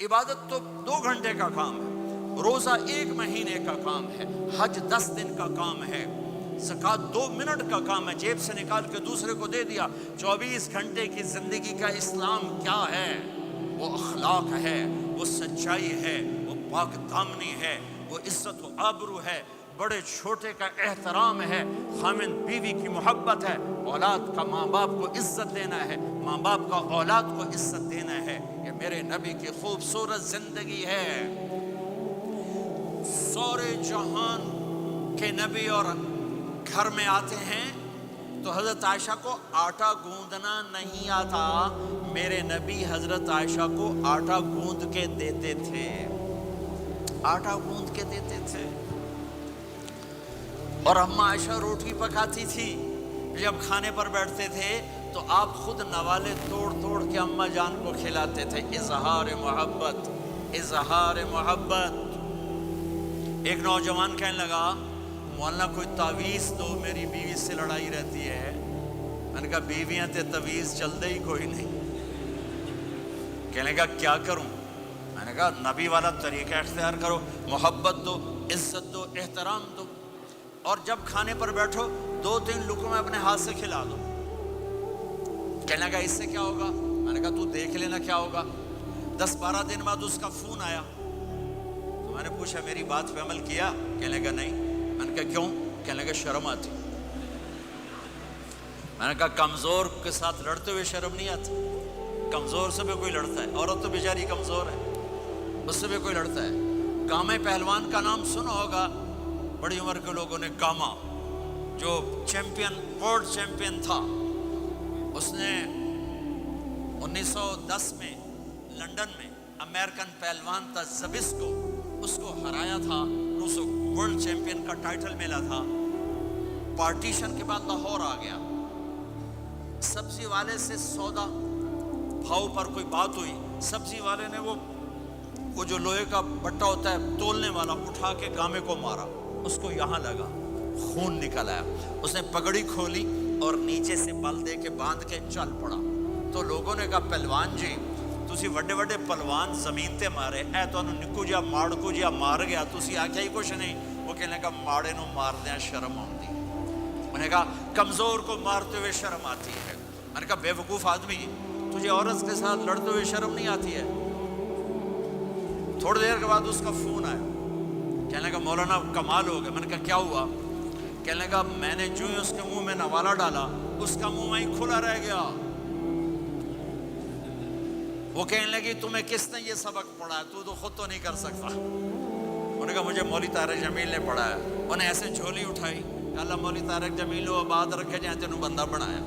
عبادت تو 2 گھنٹے کا کام ہے، روزہ 1 مہینے کا کام ہے، حج 10 دن کا کام ہے، زکوٰۃ 2 منٹ کا کام ہے، جیب سے نکال کے دوسرے کو دے دیا۔ 24 گھنٹے کی زندگی کا اسلام کیا ہے؟ وہ اخلاق ہے، وہ سچائی ہے، وہ پاک دامنی ہے، وہ عزت و آبرو ہے، بڑے چھوٹے کا احترام ہے، خامن بیوی کی محبت ہے، اولاد کا ماں باپ کو عزت دینا ہے، ماں باپ کا اولاد کو عزت دینا ہے۔ یہ میرے نبی کی خوبصورت زندگی ہے۔ سورے جہان کے نبی اور گھر میں آتے ہیں تو حضرت عائشہ کو آٹا گوندنا نہیں آتا، میرے نبی حضرت عائشہ کو آٹا گوند کے دیتے تھے، آٹا گوند کے دیتے تھے۔ اور اماں عائشہ روٹی پکاتی تھی، جب کھانے پر بیٹھتے تھے تو آپ خود نوالے توڑ توڑ کے اماں جان کو کھلاتے تھے۔ اظہار محبت، اظہار محبت۔ ایک نوجوان کہنے لگا مولانا کوئی تعویذ دو، میری بیوی سے لڑائی رہتی ہے۔ میں نے کہا بیویاں تے تعویذ چل دے ہی کوئی نہیں۔ کہنے لگا کیا کروں؟ میں نے کہا نبی والا طریقہ اختیار کرو، محبت دو، عزت دو، احترام دو، اور جب کھانے پر بیٹھو 2-3 لقمے اپنے ہاتھ سے کھلا دو۔ کہنے لگا اس سے کیا ہوگا؟ میں نے کہا تو دیکھ لینا کیا ہوگا۔ 10-12 دن بعد اس کا فون آیا تو میں نے پوچھا میری بات پہ عمل کیا؟ کہنے لگا نہیں۔ میں نے کہا کیوں؟ کہنے لگا شرم آتی۔ میں نے کہا کمزور کے ساتھ لڑتے ہوئے شرم نہیں آتی؟ کمزور سے بھی کوئی لڑتا ہے، عورت تو بیچاری کمزور ہے، اس سے بھی کوئی لڑتا ہے۔ گامے پہلوان کا نام سنا ہوگا بڑی عمر کے لوگوں نے، گاما جو چیمپئن، ورلڈ چیمپئن تھا، اس نے 1910 میں لنڈن میں امریکن پہلوان تھا زبسکو، اس کو ہرایا تھا، اس کو ورلڈ چیمپئن کا ٹائٹل ملا تھا۔ پارٹیشن کے بعد لاہور آ گیا، سبزی والے سے سودا بھاؤ پر کوئی بات ہوئی، سبزی والے نے وہ جو لوہے کا بٹا ہوتا ہے تولنے والا اٹھا کے گامے کو مارا، اس کو یہاں لگا، خون نکل آیا۔ اس نے پگڑی کھولی اور نیچے سے بل دے کے باندھ کے چل پڑا۔ تو لوگوں نے کہا پہلوان جی تسی وڈے وڈے پہلوان زمین تے مارے، اے تو نکو جا ماڑکو جا مار گیا، تسی آکھیا ہی کچھ نہیں۔ وہ کہنے لگا ماڑے نو مار دیا شرم آتی۔ انہوں نے کہا کمزور کو مارتے ہوئے شرم آتی ہے۔ میں نے کہا بے وقوف آدمی، تجھے عورت کے ساتھ لڑتے ہوئے شرم نہیں آتی ہے؟ تھوڑی دیر کے بعد اس کا فون آیا، کہنے لگا مولانا کمال ہو گیا۔ میں نے کہا کیا ہوا؟ کہنے لگا میں نے جو ہی اس کے منہ میں نوالا ڈالا، اس کا منہ وہیں کھلا رہ گیا۔ وہ کہنے لگی تمہیں کس نے یہ سبق پڑھایا؟ تو خود تو نہیں کر سکتا۔ انہوں نے کہا مجھے مولوی طارق جمیل نے پڑھایا۔ انہیں ایسے جھولی اٹھائی، کہا اللہ مولوی طارق جمیل و آباد رکھے جائیں تینوں بندہ بنایا۔